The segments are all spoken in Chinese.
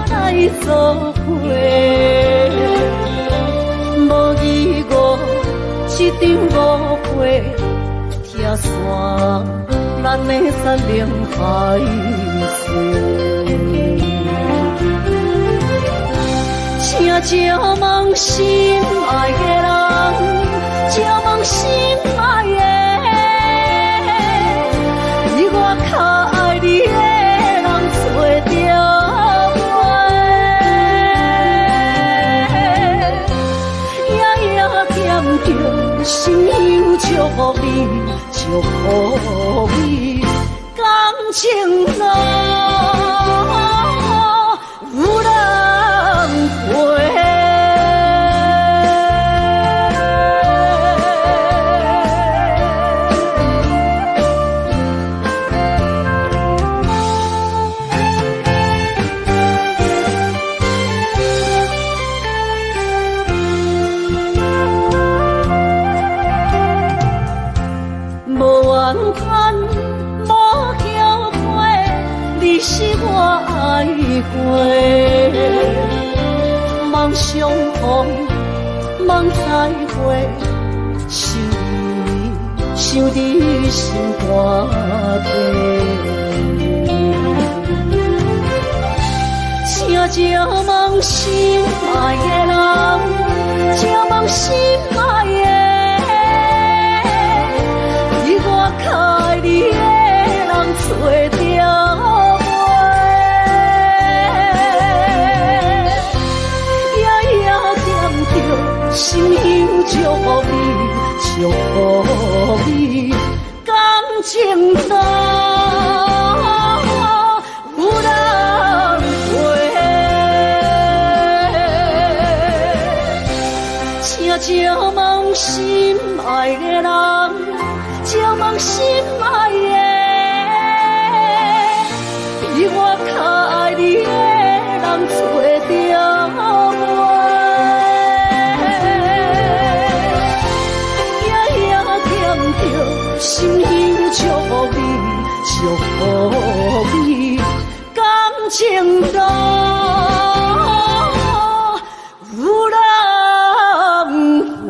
来作伙，无义务一场误会，拆散咱的山盟海誓。请借问心爱的人，借问心爱的，比我较爱你的人找着我，夜夜惦着心忧祝福你，祝福你，感情路有人陪。是我爱过，梦相逢，梦再会，想你心肝底。请借问心爱的人，借问心爱的，比我较爱你的人找着。心忧祝福你，祝福你，感情路有人陪。请借问心爱的人，借问心爱的，比我较爱你的人找着我。心忧祝福你，祝福你，感情路有人陪。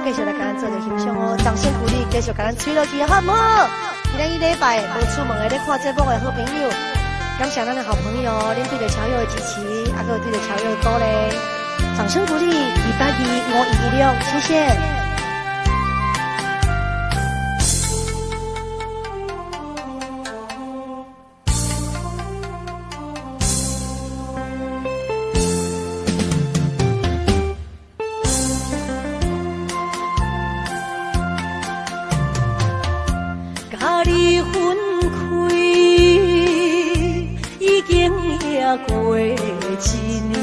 继续来跟咱做着欣赏哦，掌声鼓励，继续跟咱吹落去好唔好？今日礼拜无出门的咧看节目的好朋友，感谢咱的好朋友，恁对着超友的支持，还有对着超友的鼓励，掌声鼓励，2825116，谢谢。过一年，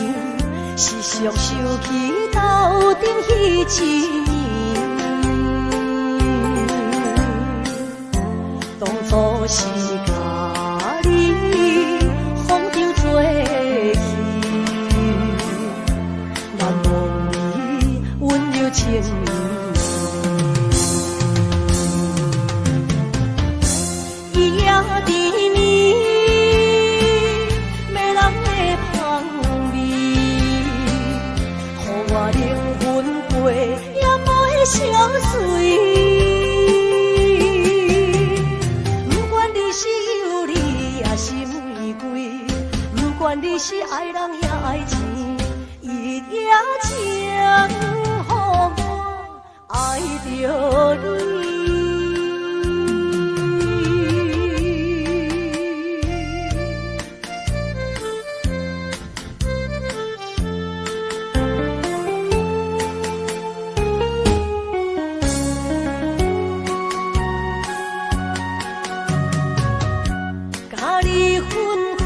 是常想起头顶迄一年，当初是甲你风中做戏，难忘你温柔情意，伊也伫面。我灵魂飞也无会消碎，不管你是有理也是玫瑰，不管你是爱人也爱钱，伊也将予我爱着你。甲你分开，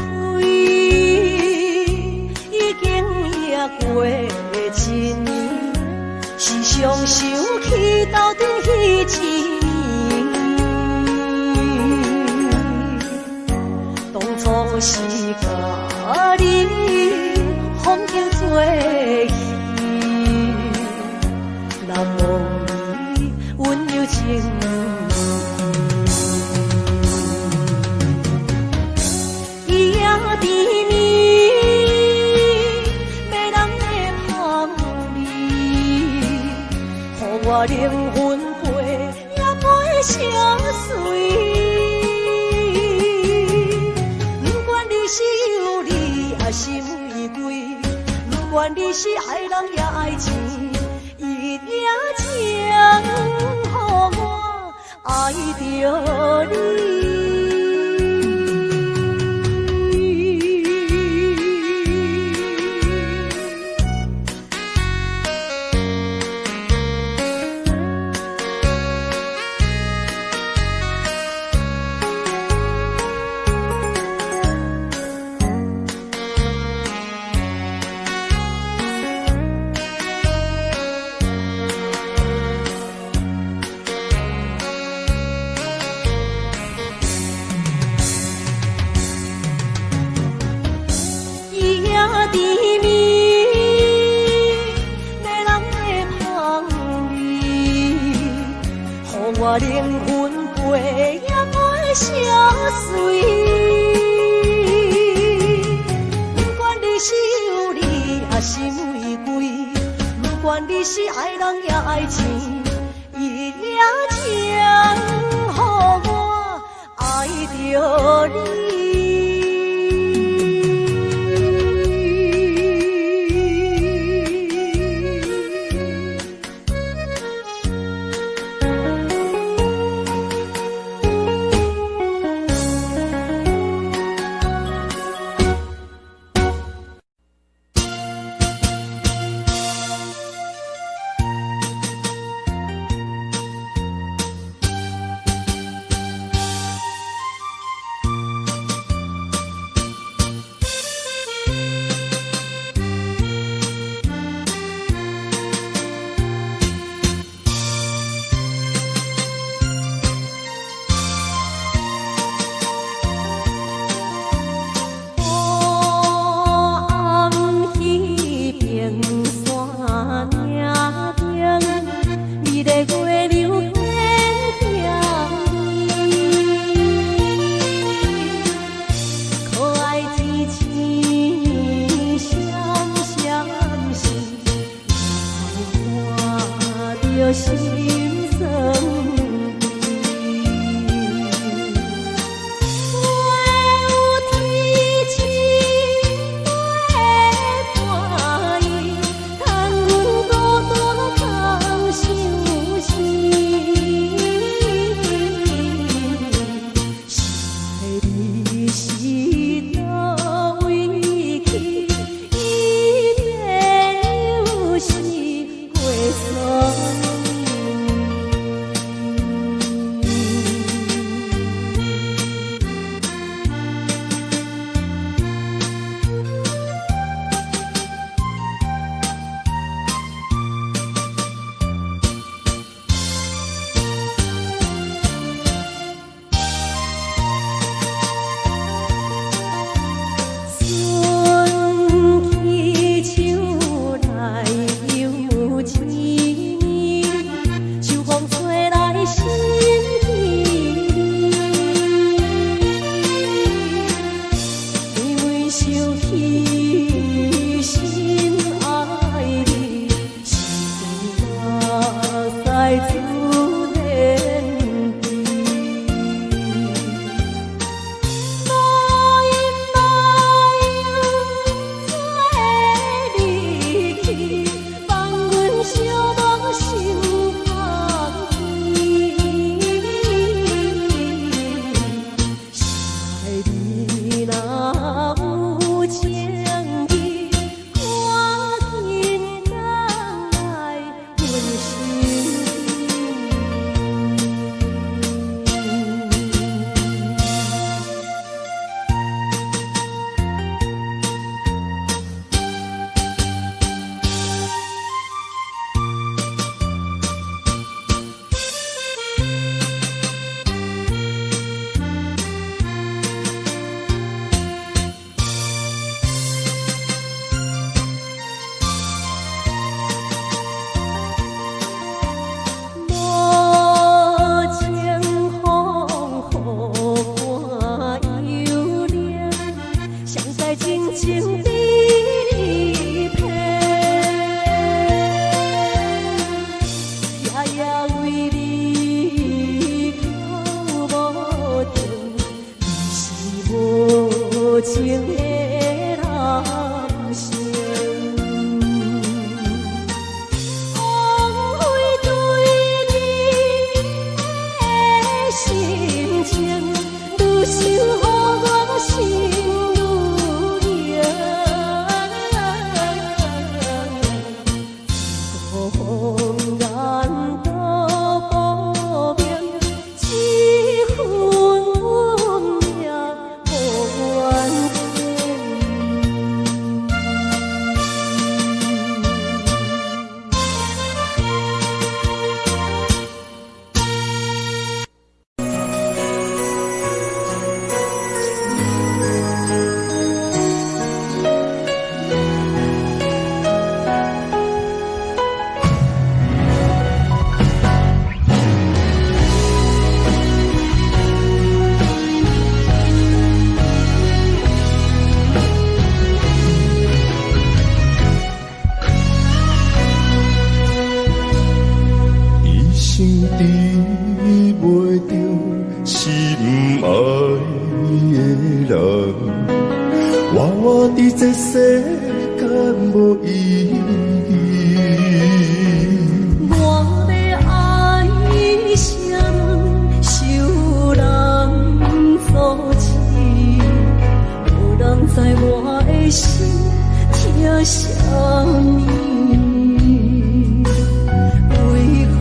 已经也过陪的一年，是双手去斗阵彼一年。当初是甲你风景做戏，难忘你温柔情。我灵魂陪也陪相随，不管你是有理还是玫瑰，不管你是爱人也爱钱，一定将予我爱着你。我灵魂陪也陪相随，不管你是有理还是玫瑰，不管你是爱人也爱钱，伊也将予我爱着你。无情的人生。枉费对你的心情，愈想予我心愈痒。纵然道不明，一分运命无缘这世间无意义，我要爱谁受人所欺，无人知我的心疼啥物，为何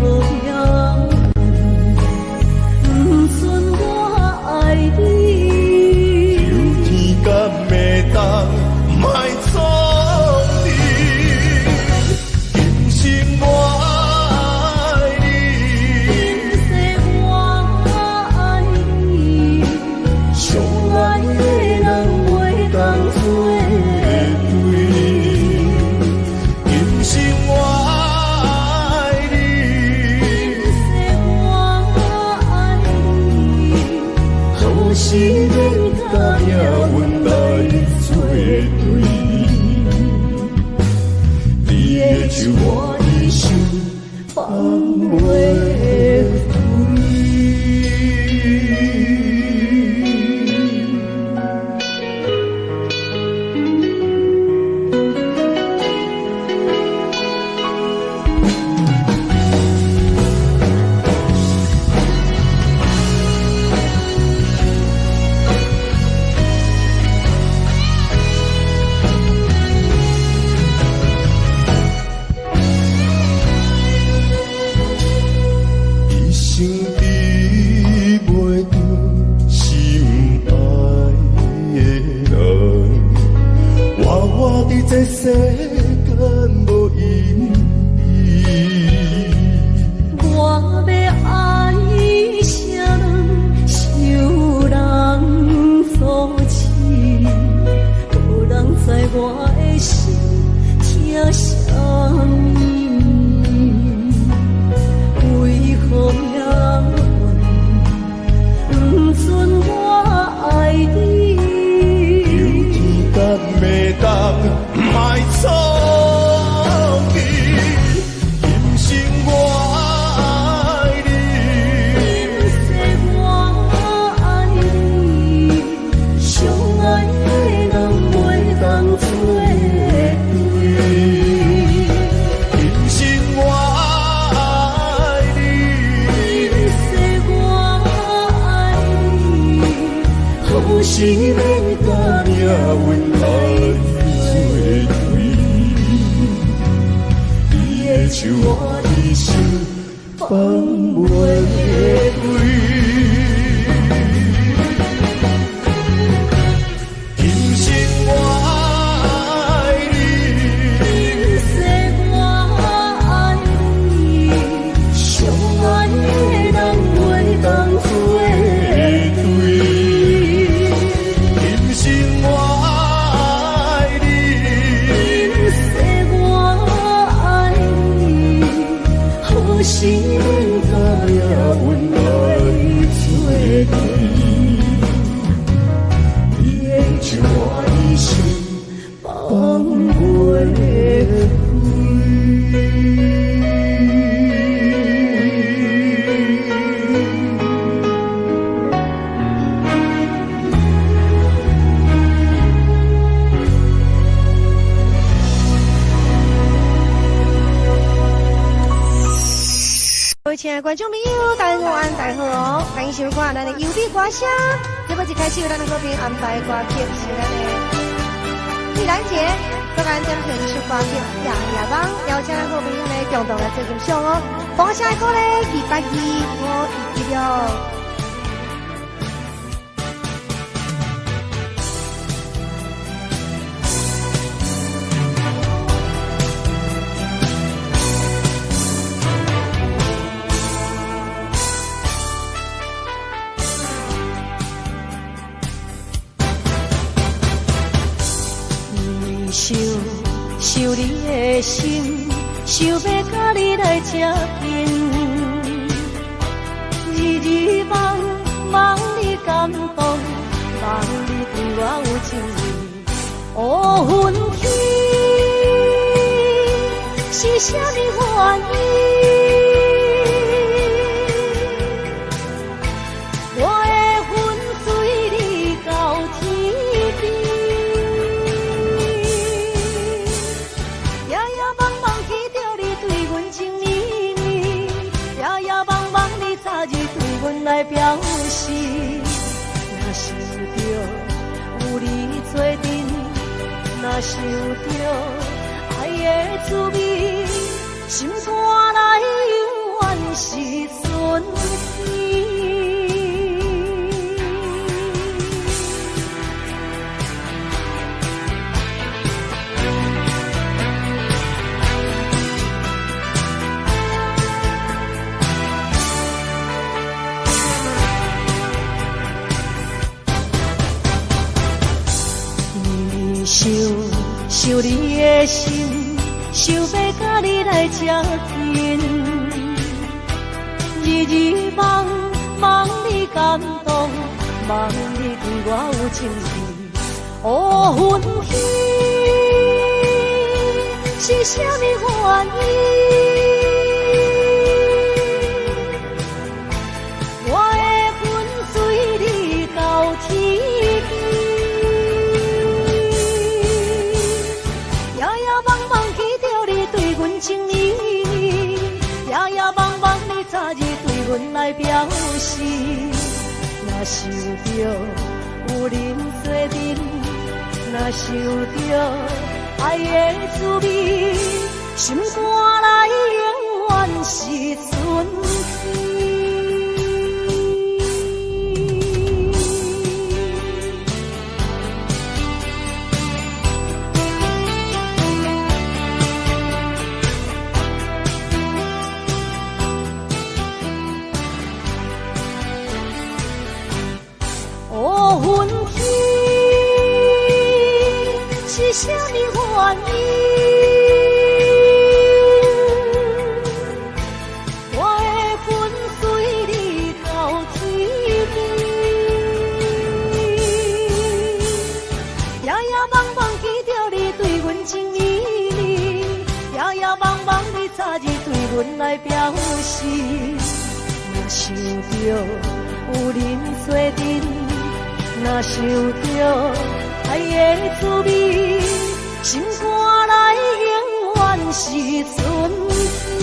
要不准我爱你？有天敢会当？卖错你，今生我爱你，今世我爱你，相爱的人袂当做对。今生我爱你，今世我爱你，好时免甲命运来作对。手我的手放袂开。这世间无意义，我要爱谁人受人所欺，无人知我的心疼啥物，为何命运不准我爱你？有天敢会当？卖错你，今生我爱你，今世我爱你，相爱的人袂当做对。今生我爱你，今世我爱你，好时免甲命运来。手我的手放袂开，今生我爱你，今世我爱你，相爱的人袂当做对。今生我爱你，今世我爱你。是免甲命运来。的观众朋友，大家午安，大家好哦！欢迎收看咱的优美歌声。节目一开始，咱的好朋友安排歌曲是咱的玉兰姐，再来点评一首歌曲《夜夜梦》，邀请咱好朋友呢共同来做欣赏哦。放下歌呢，282，我一了。想你的心，想要甲你来接近，日日梦梦你感动，梦你对我有情意。乌云起，是啥物原因？我的魂随你到天边。来表示，若想着有你做阵，若想着爱的滋味，心肝内永远是春天。想你的心，想要甲你来接近，日日梦梦你感动，梦你对我有情意。乌云起，是啥物原因？我的魂随你到天边。情意意，夜夜梦梦你早日对阮来表示，若想着有恁做阵，若想着爱的滋味，心肝内永远是春天。是啥物原因？我的魂随你到天边，夜夜梦梦记着你对阮情意意，夜夜梦梦你早日对阮来表示，若想着有恁做阵，若想着爱的滋味，心肝内永远是春天。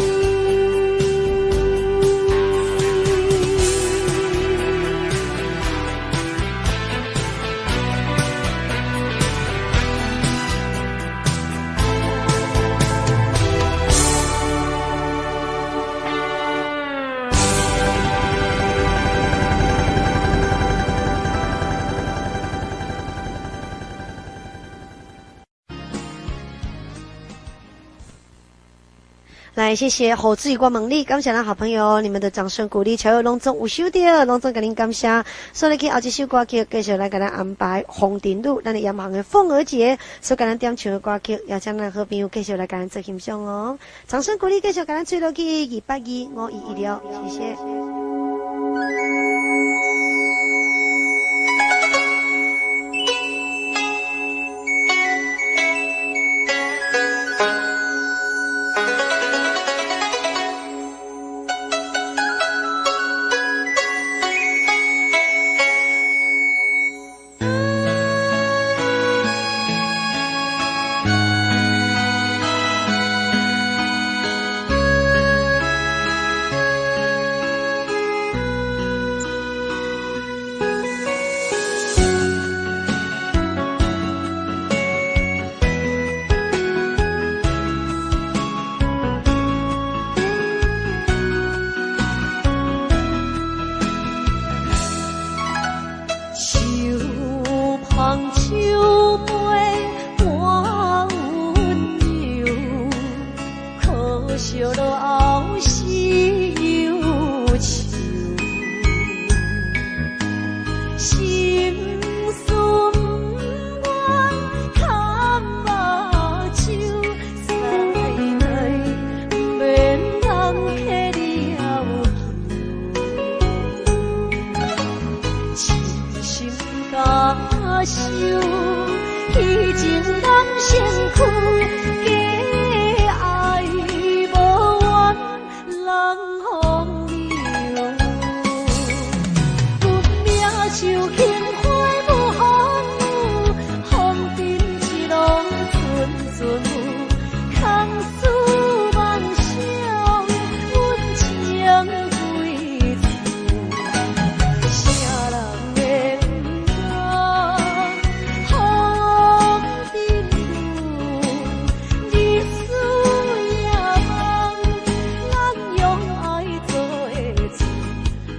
来，谢谢侯志宇光猛力，感谢咱好朋友你们的掌声鼓励，乔友隆重有收到，隆重给您感谢。所以去后一首歌曲，继续来给咱安排红顶路，咱的阳忙的凤儿节，所以给咱点唱的歌曲，邀请咱好朋友继续来给咱做欣赏哦。掌声鼓励，继续给咱吹落去282，我116，谢谢。受，以前咱身躯假爱无缘，人风流。阮命像杏花无风，风尘一路寸寸有，空思梦想，阮情归厝。啥人会不知风尘路，日思夜梦，咱用爱做的事，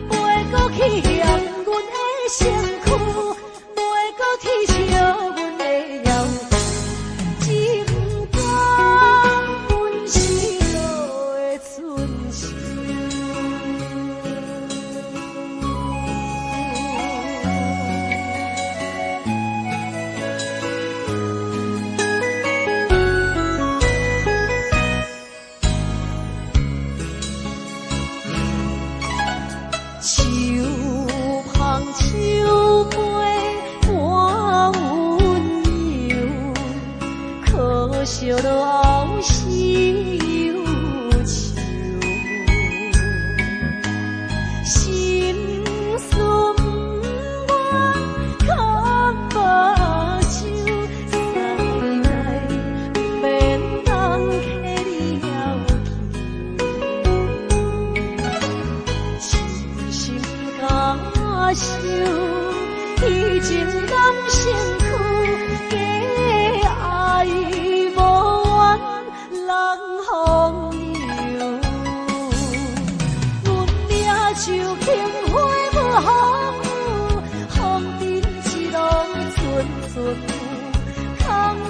袂搁去嫌阮的身躯，袂搁去笑阮的样。只不甘阮失落的春秋。秋香秋杯半温柔，可惜了后事忧愁。心酸我堪目睭，再来免人客你要去。痴心假受，以前咱身躯假爱无缘，人风流。阮命像杏花无风，风尘一路寸寸有，空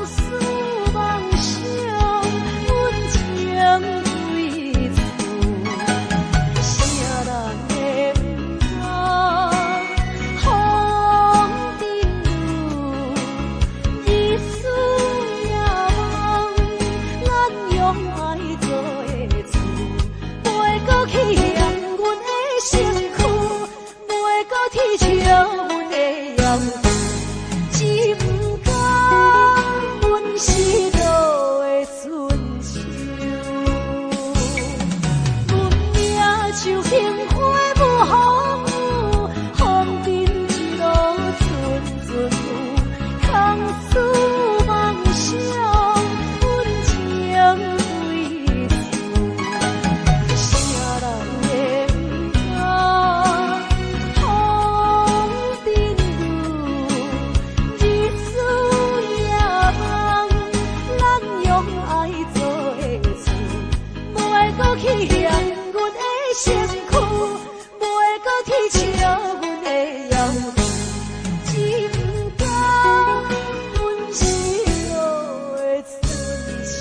思梦想，阮情归厝。啥人会不知风尘路，日思夜梦，咱用爱做的事，袂搁去嫌阮的身躯，袂搁去笑阮的样。只不甘阮失落的春秋。阮命像杏花无风，风尘一路寸寸有，空思梦想，阮情归厝。啥人会不知风尘路，日思夜梦，咱用爱做的事，袂搁去嫌阮的身躯，袂搁去笑阮的样。只不甘阮失落的春秋。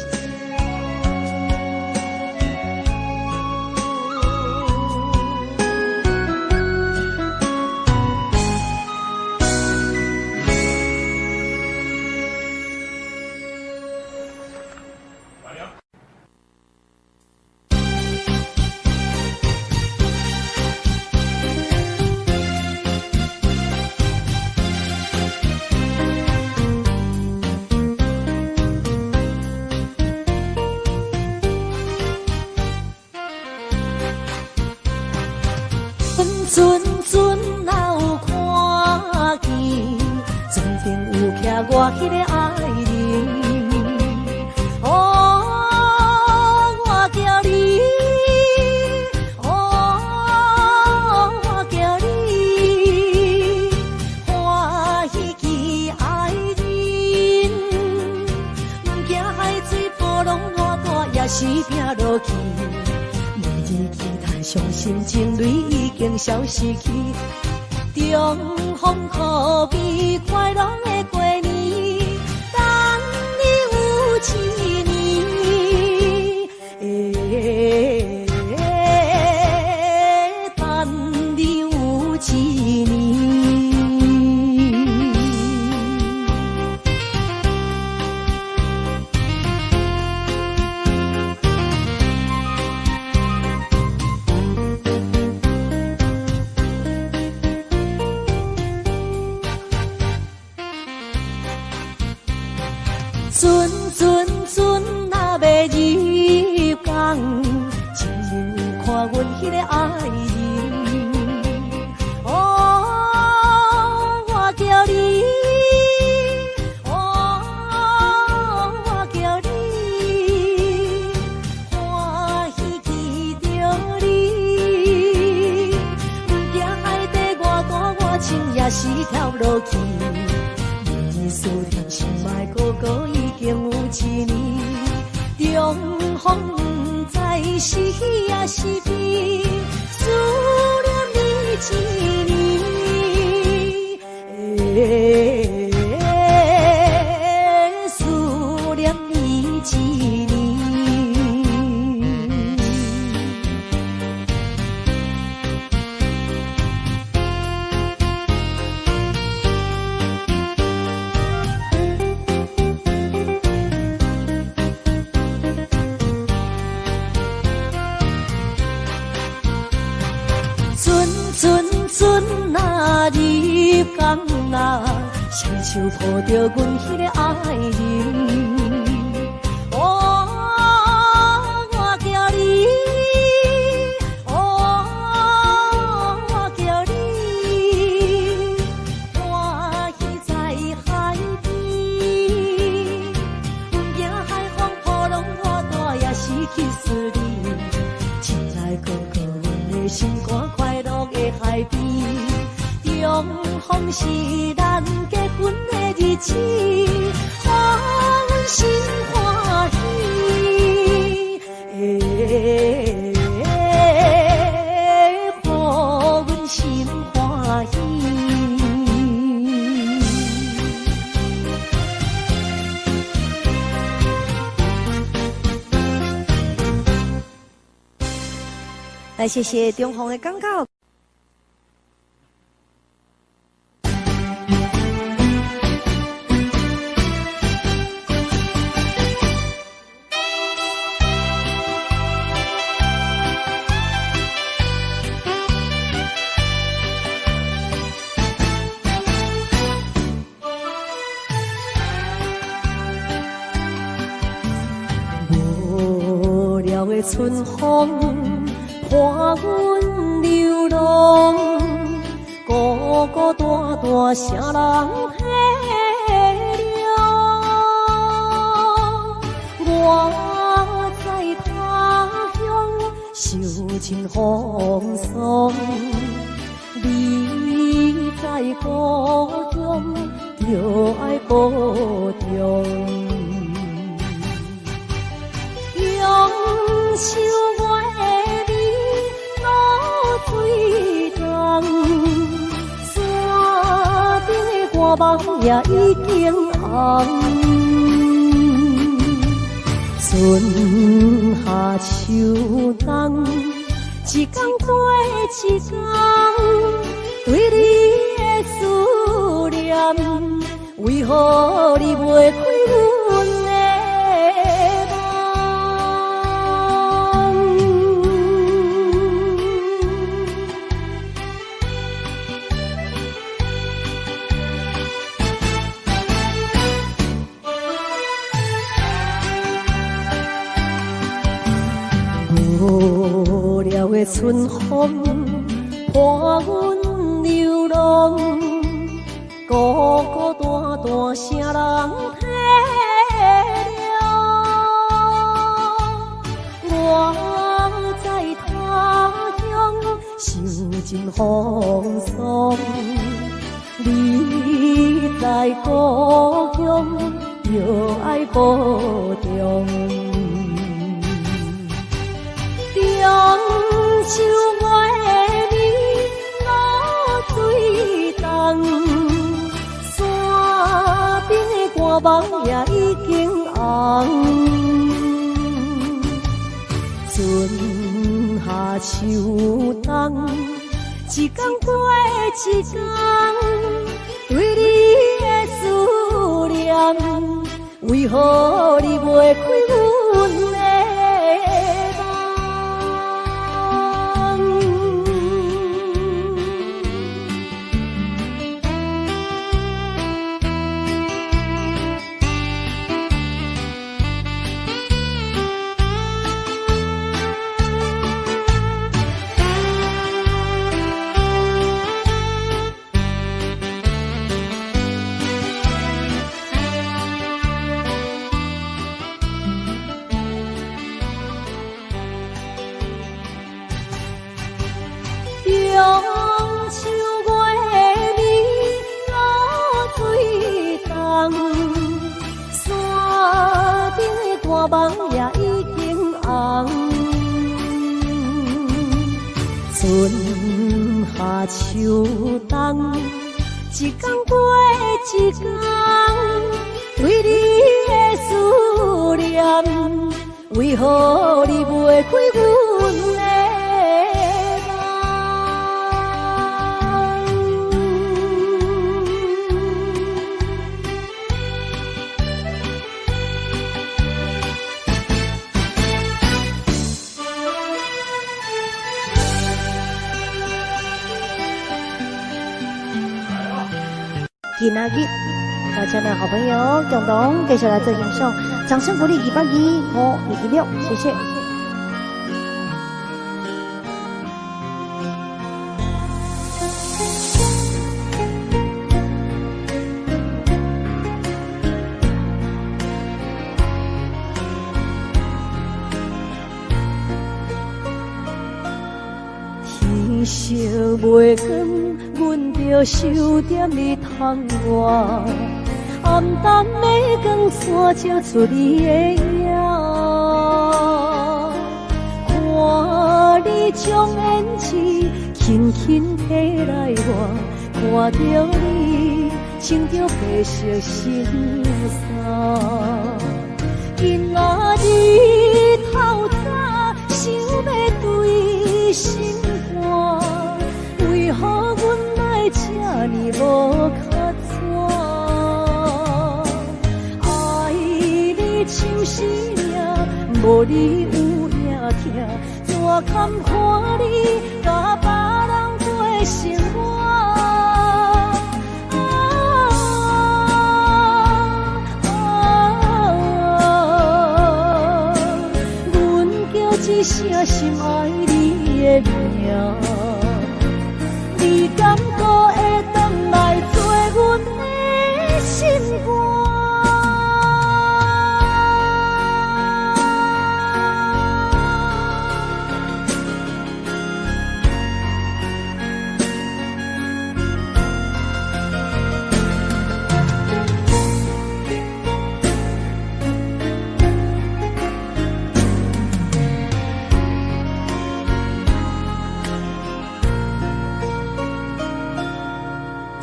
阵阵哪有看见，船顶有徛我迄个爱人。哦，我叫你，哦，我叫你，欢喜记爱人。不惊海水波浪偌大，也是拼落去。伤心情泪已经消失去，重逢可悲，快乐的过年，等你有一年，等你有一年。船若要入港，亲眼看阮迄个爱人。哦，我叫你，哦，我叫你，欢喜见着你。不惊海底外大，我情也是跳落去。你思念心爱哥哥已经有一年，中风不知是喜也是悲，思念你一年，思念你一年。船若入港啊，双手抱着阮迄个爱人。哦，我叫你，哦，我叫你，欢喜在海边。不惊海风波浪我大，也是去思你。亲爱哥哥，阮的心肝快乐的海边。中风是咱结婚的日子，让阮心欢喜，让阮心欢喜。来，谢谢中风的广告。的春风伴阮流浪，孤孤单单谁人体谅？我在他乡受尽风霜，你在故乡就爱保重。用手月美露水重，山顶的歌梦也已经红。春夏秋冬，一天过一天，对你的思念，为何你袂开阮的？无聊的春风伴阮流浪，孤孤单单谁人体谅？我在他乡受尽风霜，你在故乡就爱保重。中秋月美露水重，山顶的歌梦也已经红。春夏秋冬，一天过一天，对你的思念，为何你袂开阮的？山梦也已经红。春夏秋冬，一天过一天，对你的思念，为何你袂开阮的梦？今仔日，大家的好朋友共同继续来做欣赏，掌声鼓励22516，谢谢。天色袂光，阮着守踮你窗外，暗淡的光线照出你的影。看你将胭脂轻轻提来我，看着你穿着白色衬衫。今仔日透早想要对心肝，为何阮来这呢无较早？爱你像生命，无你有影听，怎堪看你甲别人过生活？一声心爱你的名，你敢搁会回来做阮的心肝？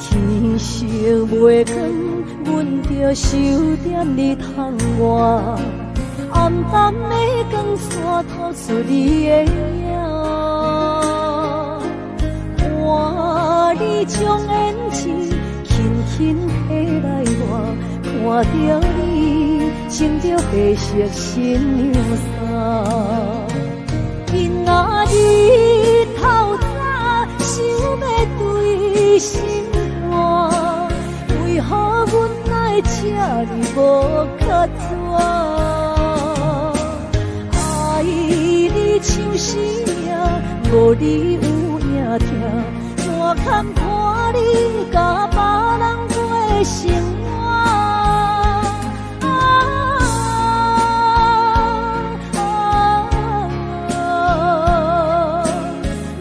天色袂光，阮着守踮你窗外，暗淡的光线透出你的影。看你将胭脂轻轻提来我，看着你穿着白色衬衫。今仔日透早想要对心，为何阮来这呢无较早？爱你像生命，无你有影听，怎堪看你甲别人过生活？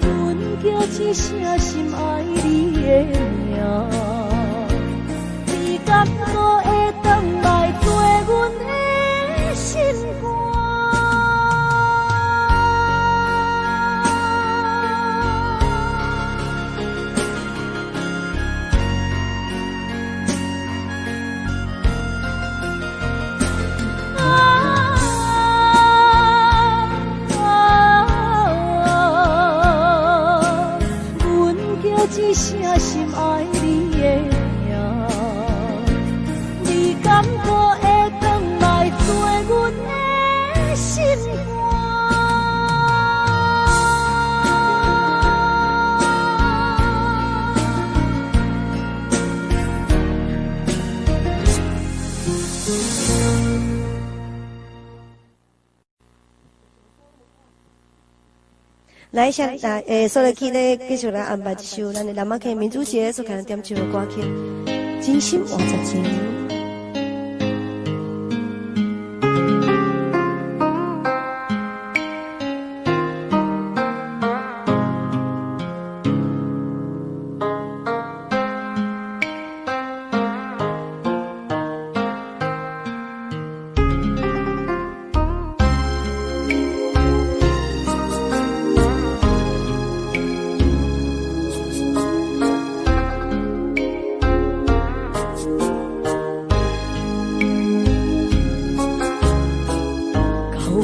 阮叫一声心爱你的名，敢搁会回来做阮的心肝？阮叫一声心爱你的名，你敢搁会回来做阮的心肝？来，现在所来去呢，继续来安排一首咱的南马溪民族节所开的点唱的歌曲《真心换十情》。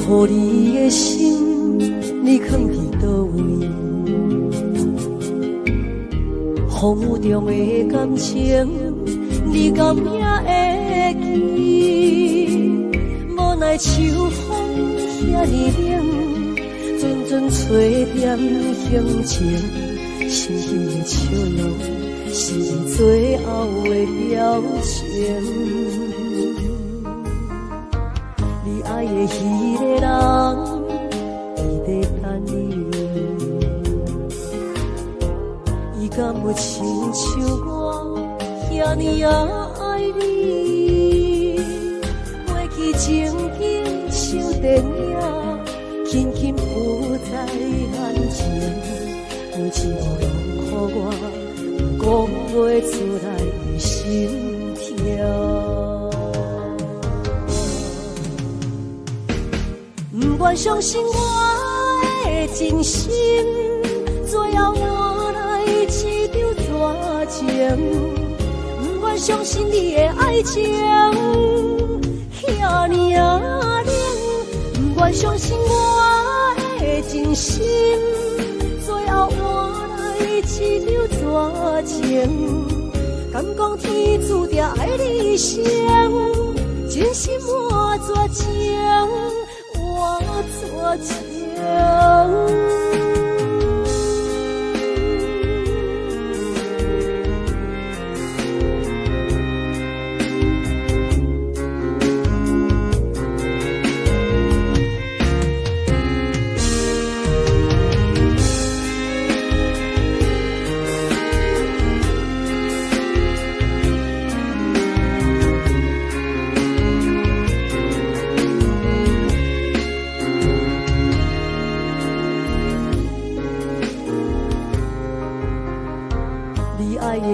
予你的心，你藏伫倒位？风雨中的感情，你敢也会记？无奈秋风遐尼冷，阵阵吹点乡情，心里的笑容是你最后的表情。你爱的迄个人，伊在等你。伊敢有亲像我遐尼也爱你？过去情景像电影，轻轻浮在眼前，每一幕拢予我讲袂出来的心跳。不愿相信我的真心，最后换来一场绝情。不愿相信你的爱情遐尼啊冷，不愿相信我的真心，最后换来一场绝情。敢讲天注定爱你生，真心换绝情。我做情，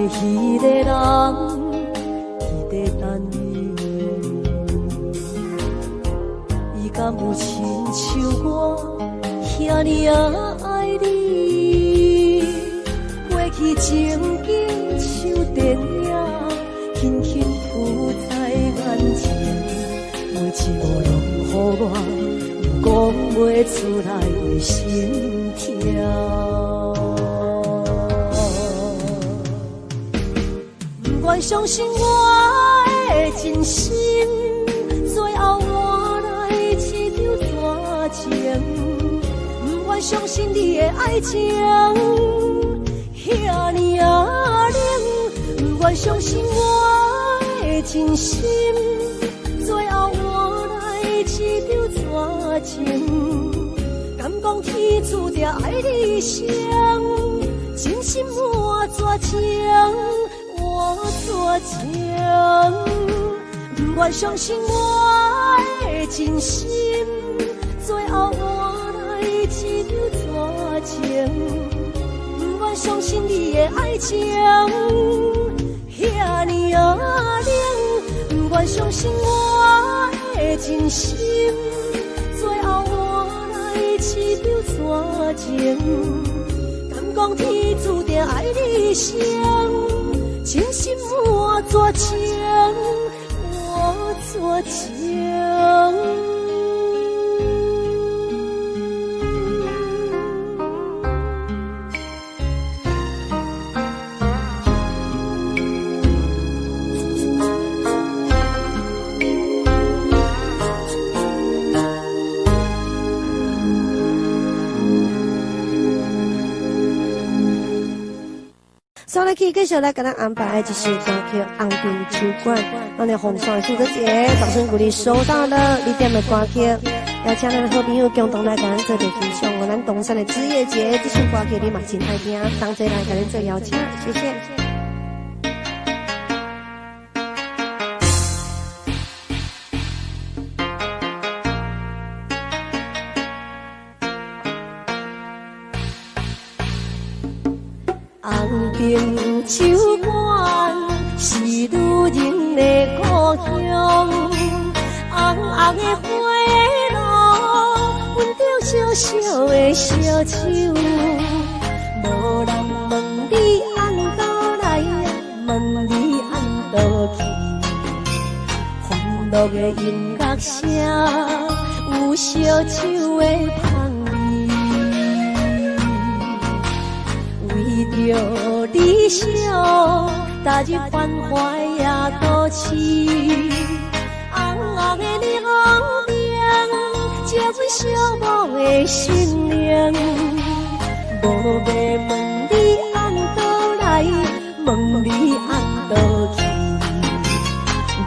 迄个人，伊在等你。伊敢有亲像我遐尼也爱你？过去情景像电影，轻轻浮在眼前，每一幕拢予我讲袂出来的心跳。不愿相信我的真心，最后换来一场绝情。不愿相信你的爱情遐尼啊冷，不愿相信我的真心，最后换来一场绝情。敢讲天注定爱你生，真心换绝情。我做情，不愿相信我的真心，最后换来一场绝情。不愿相信你的爱情遐尼啊冷，不愿相信我的真心，最后换来一场绝情。敢讲天注定爱你生，真心我做情，我做情。所以继续来给咱安排一首歌曲《红尘酒馆》，咱的红山苏德姐，掌声鼓励收到了你点的歌曲，邀请咱的好朋友共同来给咱做点分享。我咱东山的职业节，这首歌曲你嘛真爱听，同齐来给咱做邀请，谢谢。红尘酒馆是女人的故乡，红红的花路，阮着小小的小手，无人问你按倒来，问你按倒去，欢乐的音乐声有烧酒的香味，为着理想，逐日关怀也都市。红红的日红灯，照阮寂寞的心灵。无要问你按倒来，问你按倒去。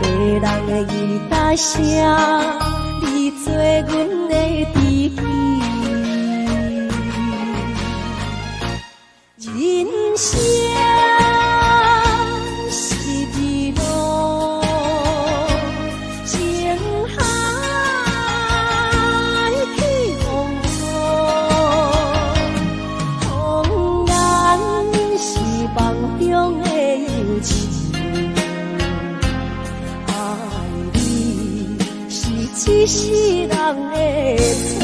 迷人的吉他声，你做阮的知己。人生是一路情海起风波，风然是梦中的游戏。一世人的错。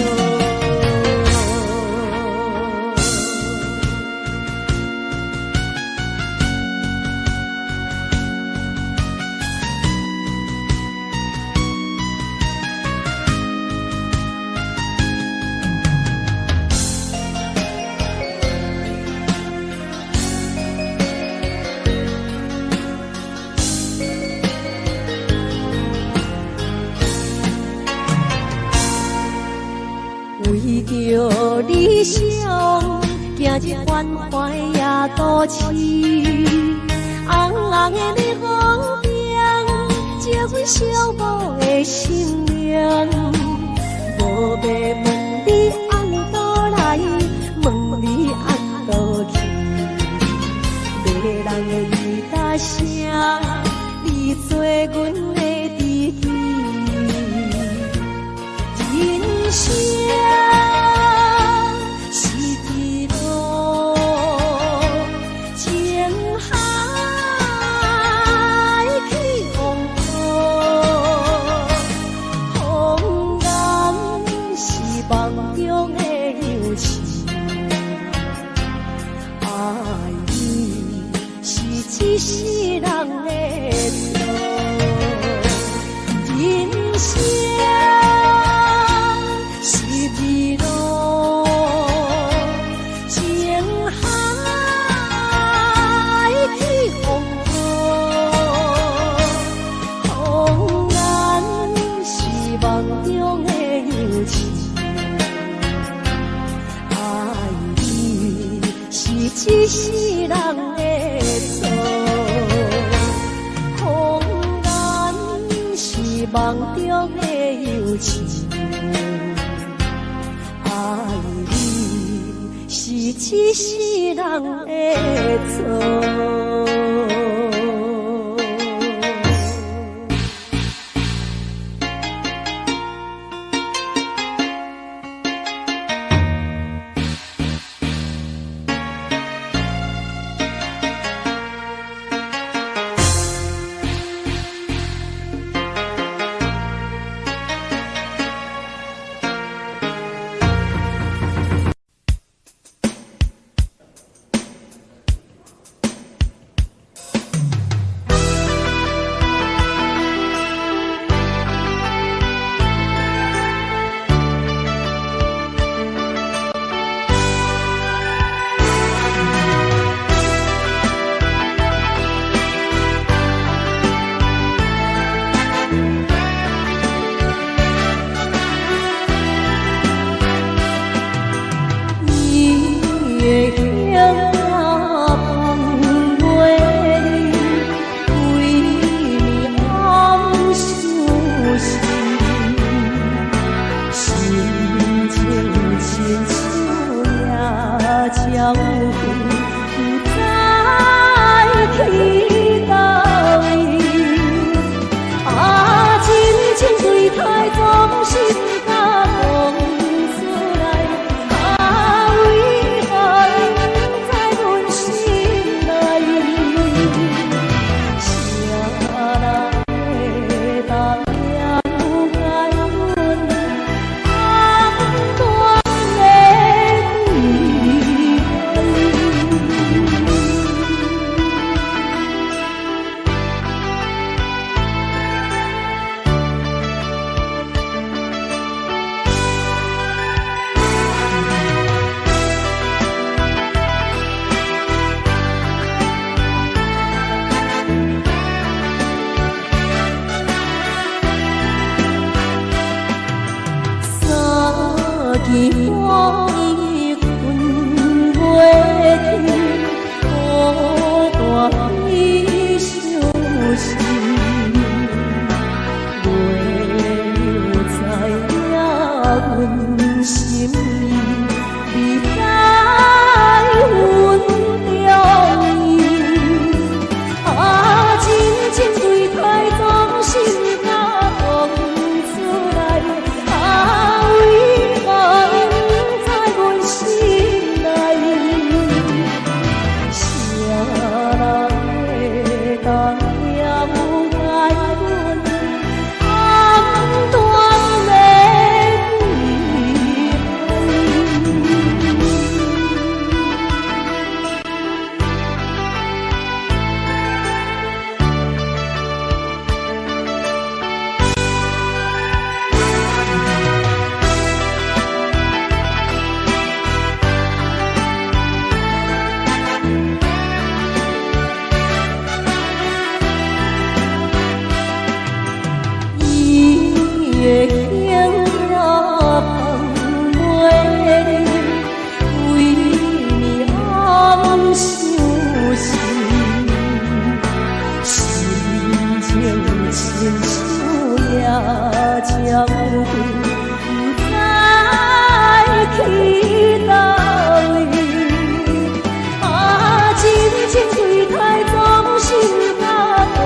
为着理想，行日关怀也都市。红红的日红灯，照阮寂寞的心灵。无要问你按倒来，问你按倒去。迷人的吉他声，你做阮的知己。人生是一路情海起风波，风然是梦中的游戏。爱你是一世人的错，人生。一路情海起风波，风然是梦中的游戏。爱你是一世人的错，风然是梦中的游戏。爱你是一世人的错。 기황이 군외的多端的休息，袂知影阮心意，你在阮中意。啊，真情对太总心甲讲出来，啊，为何不在阮心内？谁人会当了解阮暗断的会经那香袂离，为你暗相思，心情亲像也将不知去倒位。啊，真情对太总心甲讲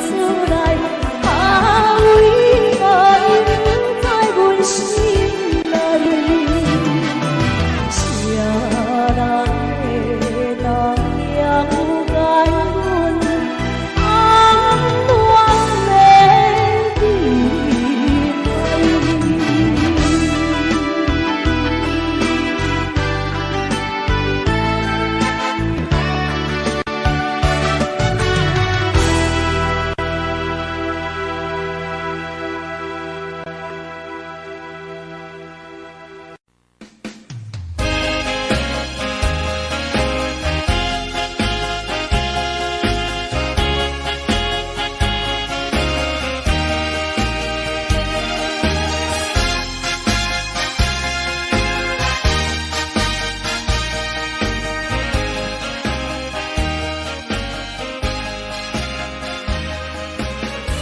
出来，啊，为何不在阮心内？谁人会当了解阮暗断的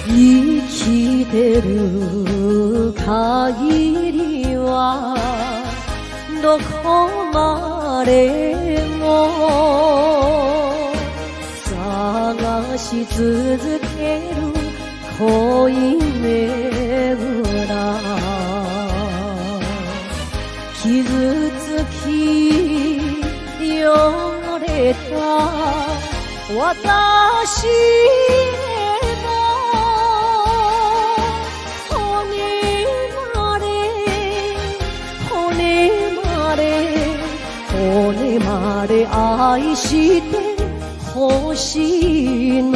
悲生きてる限りはどこまでも探し続ける恋めぐら傷つき汚れた私骨まで愛してほしいのよ。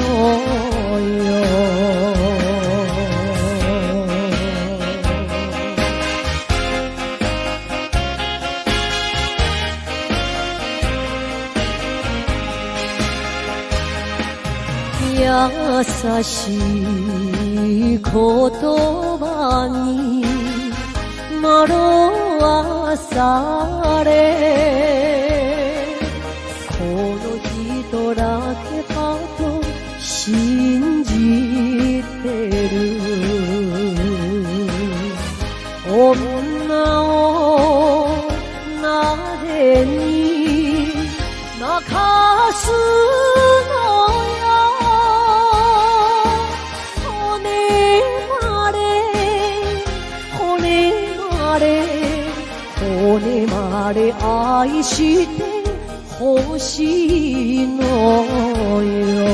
優しい言葉に惑わされこの人だけかと信じてる女をなでに泣かすのよ骨まで骨まで愛してほしいのよ。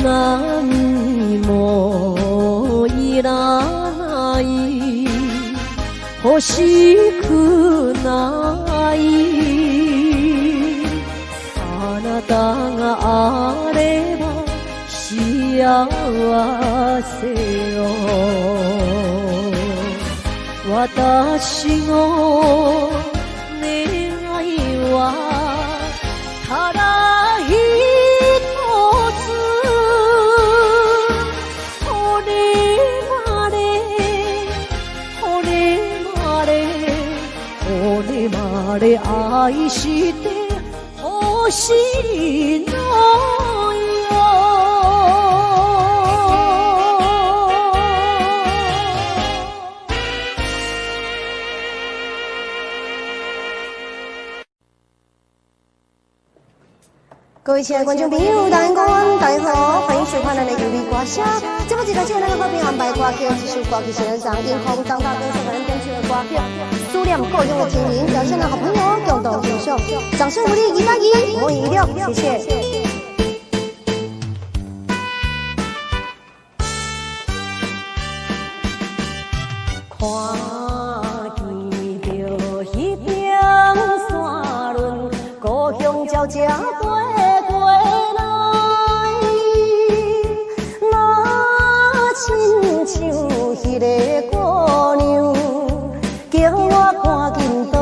何もいらない欲しくないあなたが私を願いはただ一つ骨まで愛してほしいの各位亲爱的观众朋友，大家好，大家好，欢迎收看咱的有力歌声。这么一个节目，咱好朋友安排歌曲，一首歌曲是咱上映后长大歌手咱点出的歌曲，思念故乡的情人，邀请咱好朋友共同欣赏。掌声鼓励181，我一六，谢谢。看见着迄边山峦，故乡鸟只飞。像迄个姑娘，叫我赶紧倒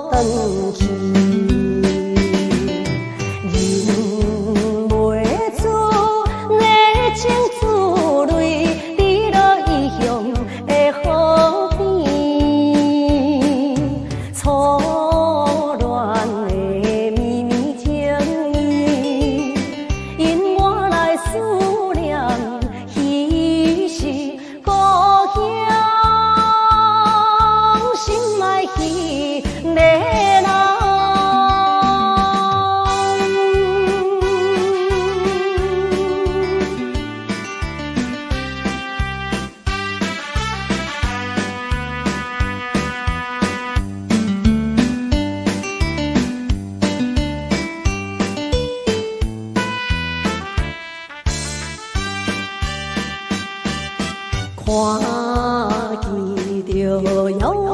转去，忍袂住热情珠泪，滴落异乡的河边，初恋的绵绵情意，因我来思念。看见着遥远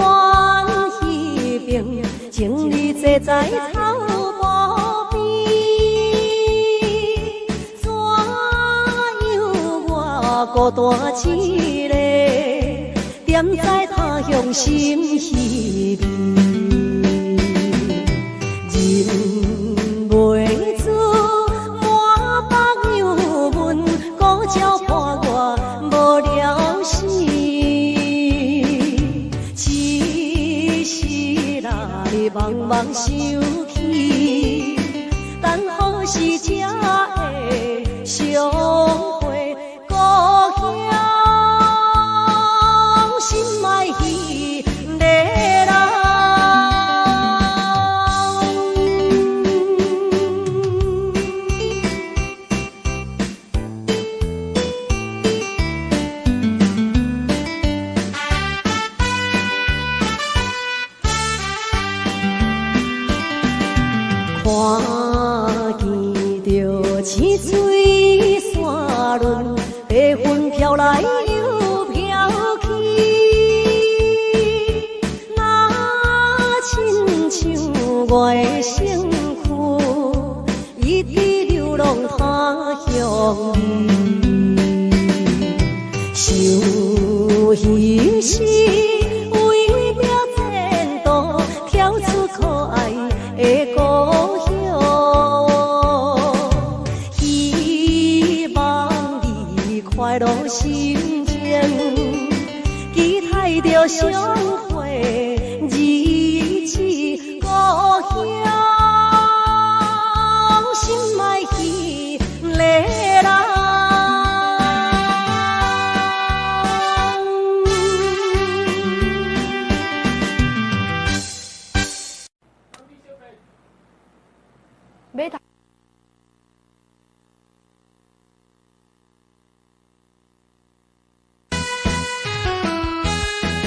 迄边，情侣坐在草坡边，怎样我孤单一个，踮在他乡心稀微，忍袂住满腹忧闷，孤鸟伴我无聊。茫茫想起，等何时才会相会？故乡心爱迄个人。看见着青翠山峦，白云飘来又飘去，若亲像我的身躯，一直流浪他乡想彼时为了前途，跳出可爱的歌。快乐心情，期待着相会日子，故乡心爱迄个人。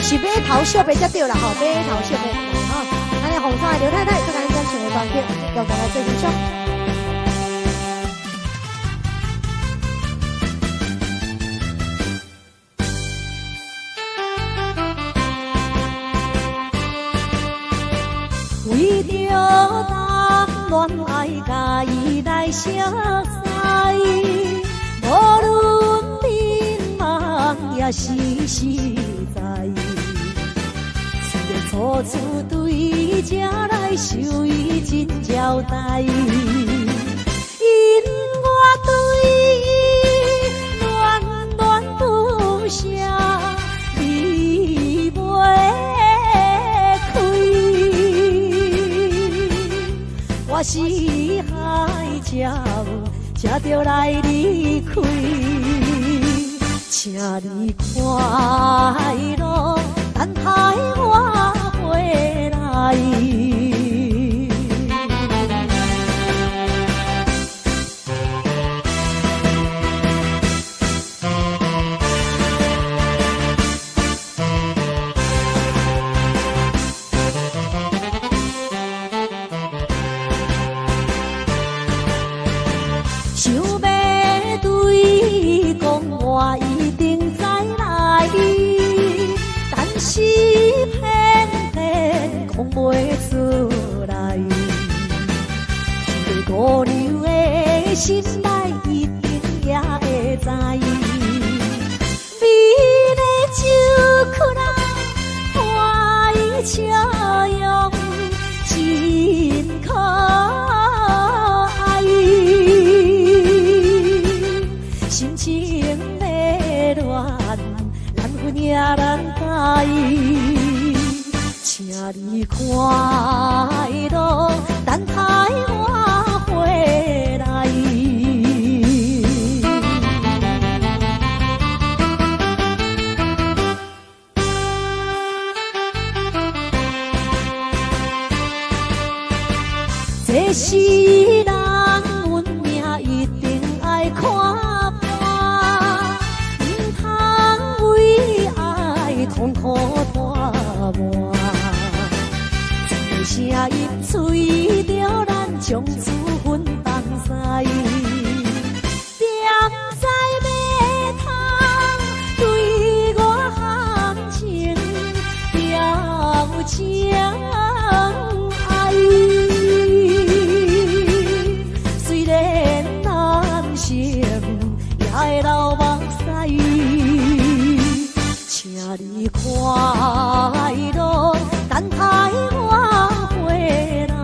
是马头小白才对啦吼，马头小白吼，咱的红衫的刘太太，再来咱唱的歌曲，要讲来做欣赏。为着谈恋爱，甲伊来相识，无论。民望也是实在。虽然初次对这来受伊真交代，因我对伊恋恋不舍，离袂开。我是海鸟，才着来离开，请你快乐，等待我回来。想要对伊讲，我一定再来，但是偏偏讲袂出来。这个姑娘的心内一定也会知，美丽酒曲啊，花伊笑容真可爱。心情迷乱，难分也难解，请你快乐，等待我回来。这是人运命，一定爱看破，唔通为爱痛苦拖磨。一声音吹着咱从此分东西，踮在马桶对我含情表情爱。虽然人生也会流目屎，请你快乐，等待我回来。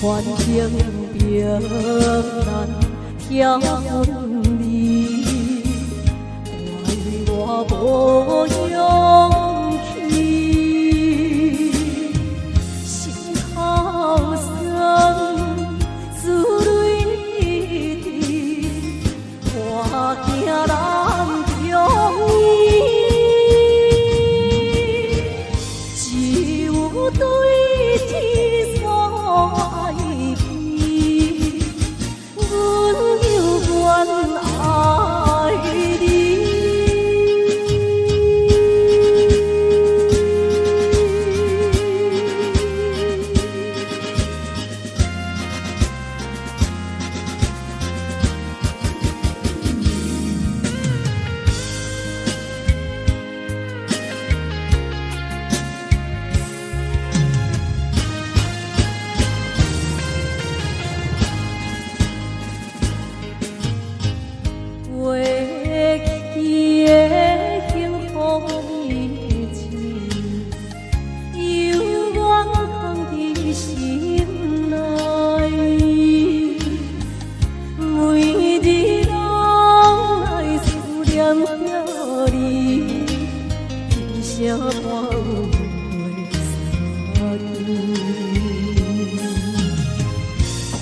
环境平难挑分离，怪我无勇气，心头酸，思泪滴，我惊难中医，只有对天所爱披，阮犹原爱你。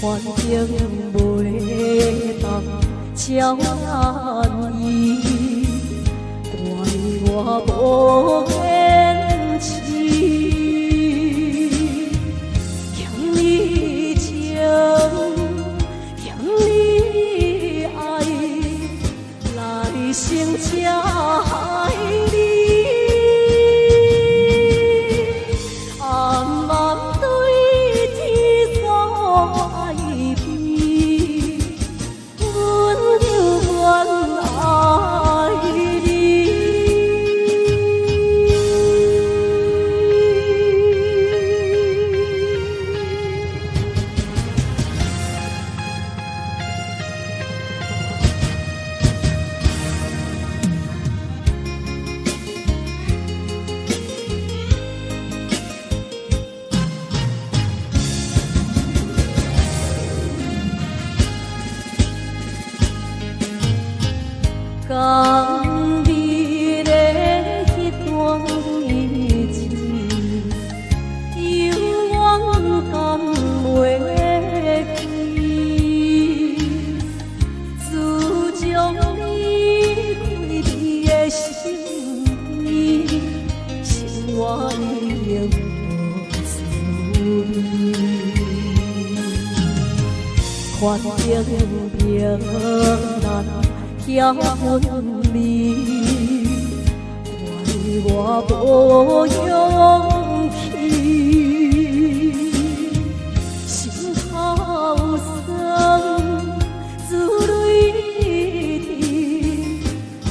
环境袂当超难伊，怪我无坚持，欠你情，欠你爱，来生才害你。甘美的迄段日子，永远甘袂记。自从离开你的身边，生活已经无滋味。环境平难挑分离，怪我无勇气，心头酸，思泪滴，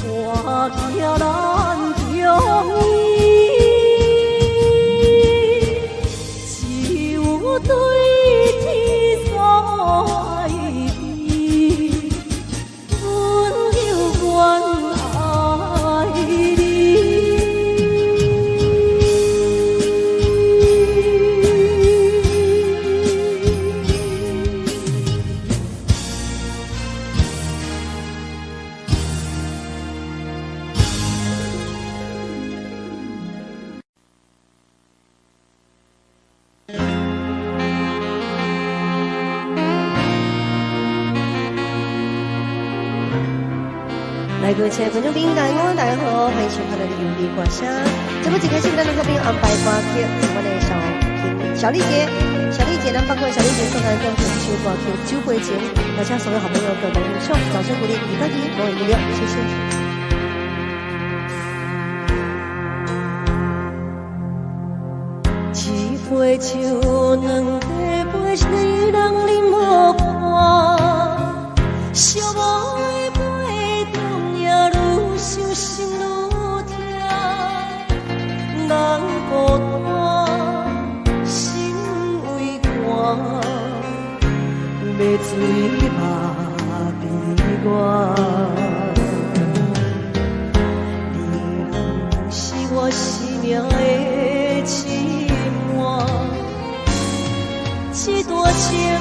我惊难中医，只有对天所爱披。来，各位亲爱的观众朋友，大家好，欢迎收看我的有力歌声。节目一开始，咱们这边安排歌曲，是我的小丽姐，咱包括小丽姐送咱两首秋歌曲《酒杯情》，邀请所有好朋友共同欣赏，掌声鼓励，一个一，我为力量，谢谢。一杯酒，两杯杯，谁人啉无看？寂寞的杯中也愈想心愈痛，人孤单，心为寒，要醉嘛悲我。你是我生命的一段情。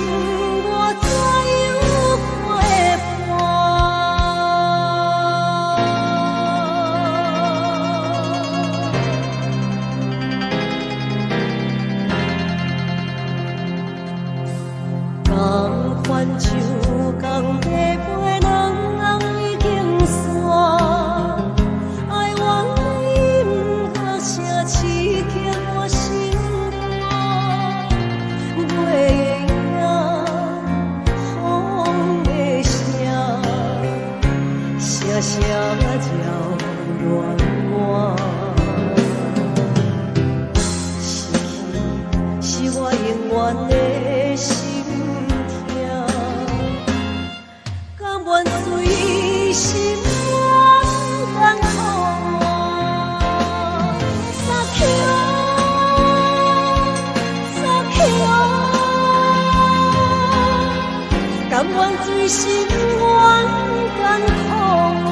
牵我心肝，月影风的声，声声叫暖我。是我永远的心痛，甘愿随心愿甘苦我，撒口撒口，甘愿随心愿甘苦我。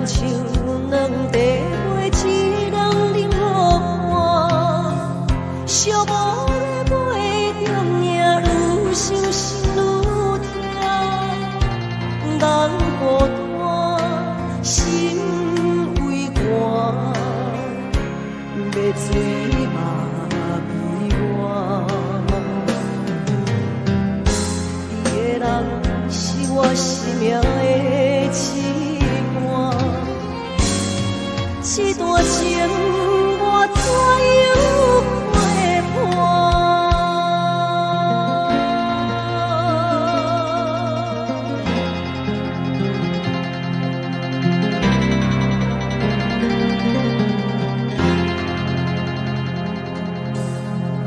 像两地花，一人冷落我，寂寞的袂中命，愈想心愈痛，人孤单，心为寒，要醉嘛悲怨，你的人是我生命的牵。这段情我怎样陪伴？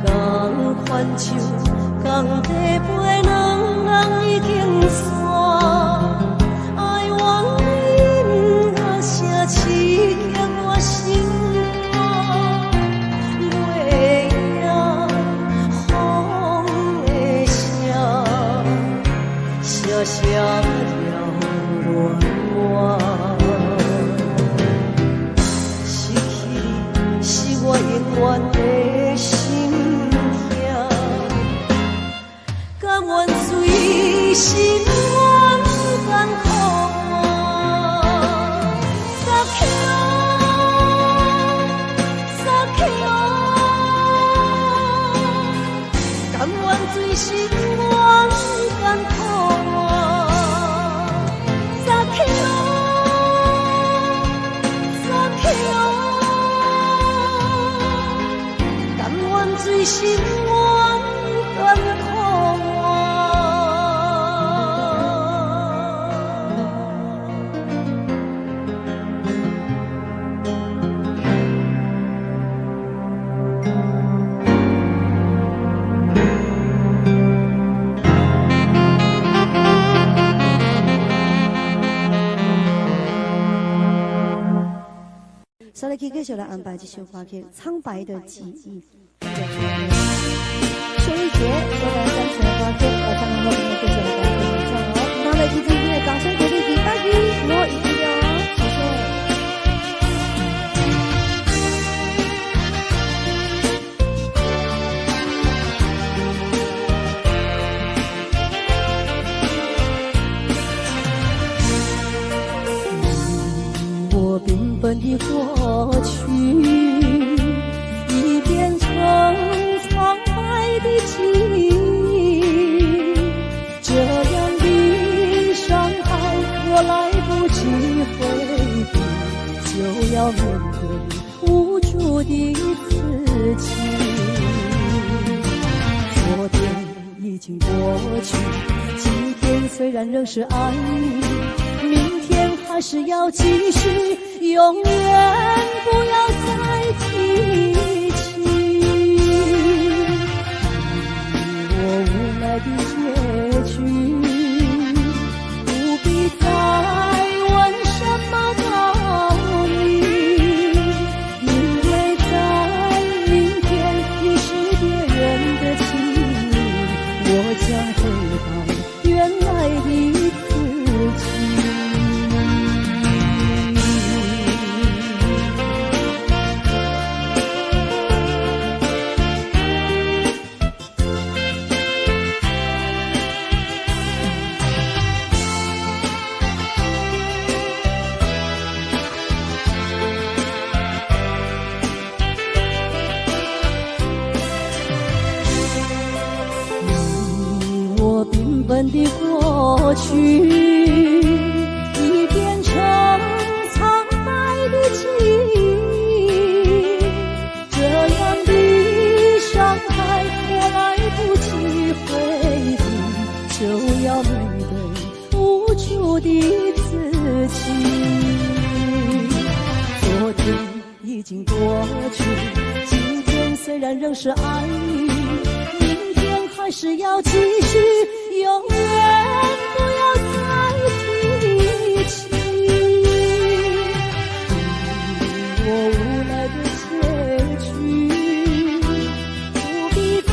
同款像同地陪，两人已经散。爱往因那声痴。心肝，月影风的声，声声了暖我。失去你是我永远的心痛，甘愿随心愿甘苦我，撒口。甘愿随心愿甘苦我，撒口撒口，甘愿随心愿甘苦我。再来继续来安排这首歌曲《苍白的记忆》。秋一节，我们赞成的歌曲，我唱的后面继续来给大家演唱哦。那么，请今天的掌声鼓励给大家，我一起哦，谢谢。我缤纷的过去已变成苍白的记忆，这样的伤害我来不及回避，就要面对无助的自己。昨天已经过去，今天虽然仍是爱你，明天还是要继续，永远不要再提起我无奈的结局，不必再问什么道理，因为在明天你是别人的情侣，我将回到原来的自己。我缤纷的过去已变成苍白的记忆，这样的伤害我来不及回忆，就要面对无助的自己。昨天已经过去，今天虽然仍是爱你，明天还是要继续，永远不要再提起。我无奈的结局，不必再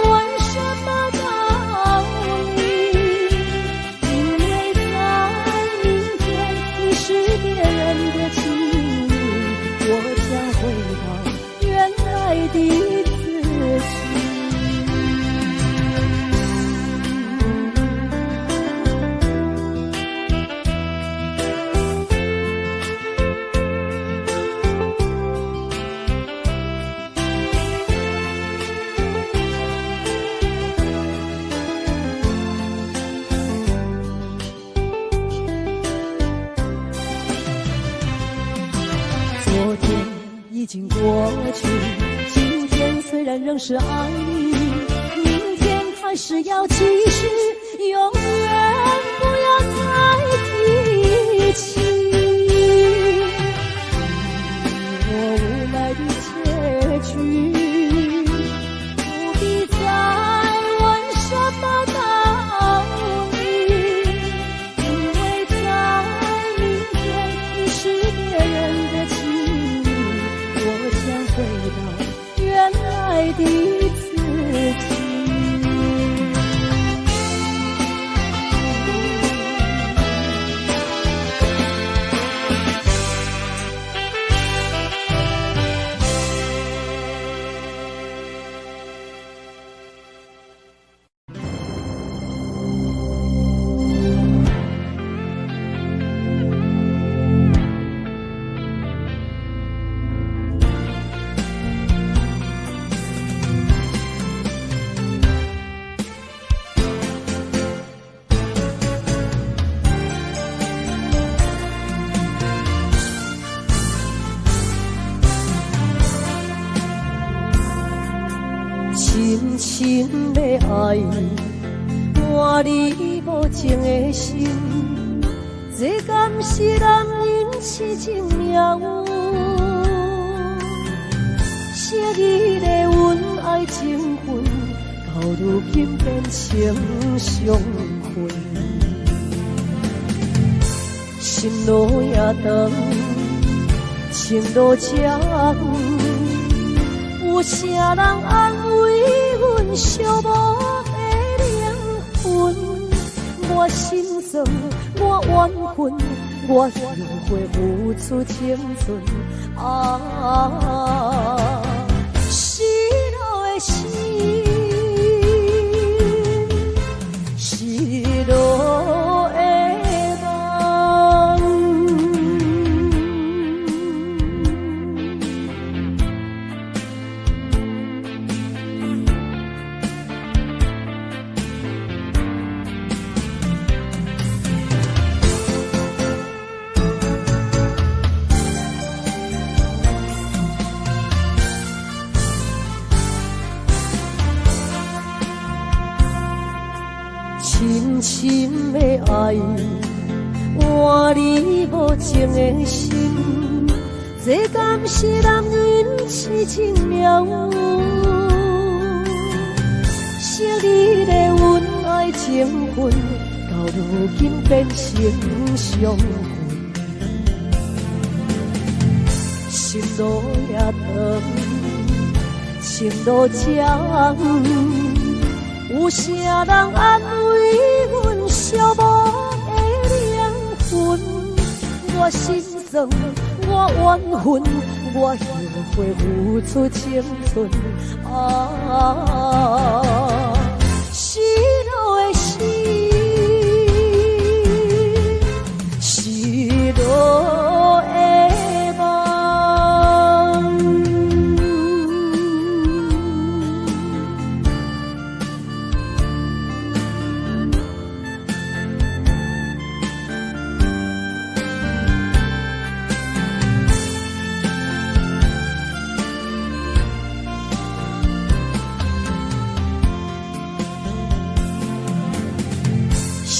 问什么道理，因为在明天你是别人的情侣，我将回到原来的自己。昨天已经过去，今天虽然仍是爱你，明天还是要继续，永远不要再提起。我无奈的结局，不必再问什么道理，因为在明天你是别人的情侣，我将回到原来的自己。深深的爱，换你无情的心，这敢是男人痴情了有？昔日的恩爱情分，到如今变成伤痕。心路也长，情路长。有啥人安慰阮寂寞的灵魂？我心酸，我怨恨，我又会付出青春啊！失落的心，失落的深深的爱，换你无情的心，这敢是男人痴情了有？昔日的恩爱情分，到如今变成伤痕。心路也长，情路长。有啥人安慰阮寂寞的灵魂？我心酸，我怨恨，我又会付出青春啊！失落的心，失落的梦。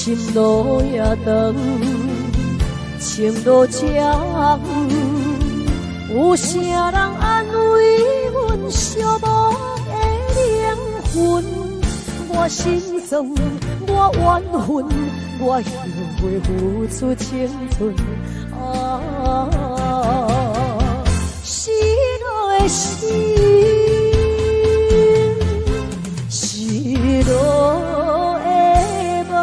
心路也长，情路长，有啥人安慰阮寂寞的灵魂？我心酸，我怨恨，我后悔付出青春。失落的心，失落的梦。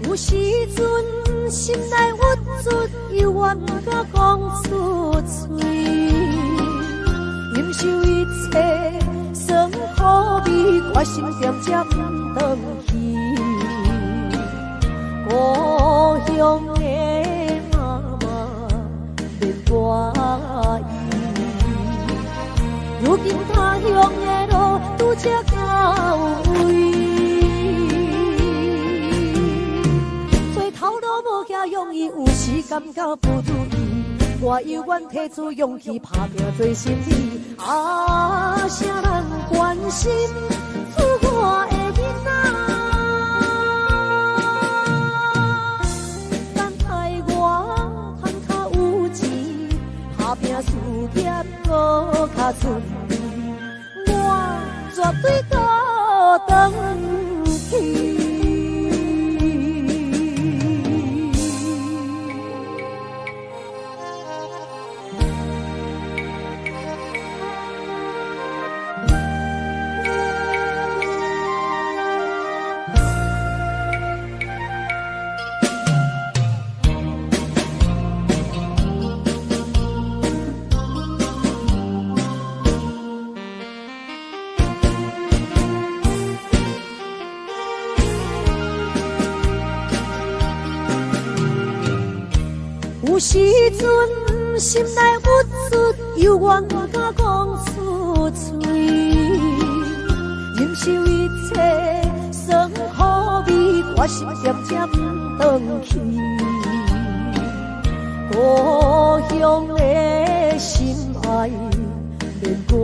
有时阵心内郁卒，又怨甲讲出嘴，忍受一切酸苦味，我心点才不回去。故乡的妈妈免我意，如今他乡的路拄则到位。头路无行容易，有时感觉不如意。我犹原提出勇气，打拼做心理。啥人关心出我的囡仔？等待我赚较有钱，打拼事业搁较顺利，我绝对倒转去。有时阵心内郁卒，又怨甲讲出嘴，忍受一切酸苦味，我心点才不回去。故乡的心爱免我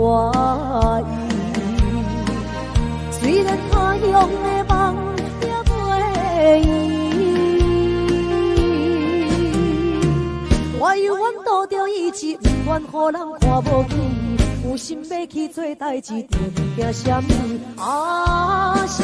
意，虽然他乡的梦也袂圆。我犹原拄着意志，不愿予人看无起，有心要去做代志，就惊什么？啥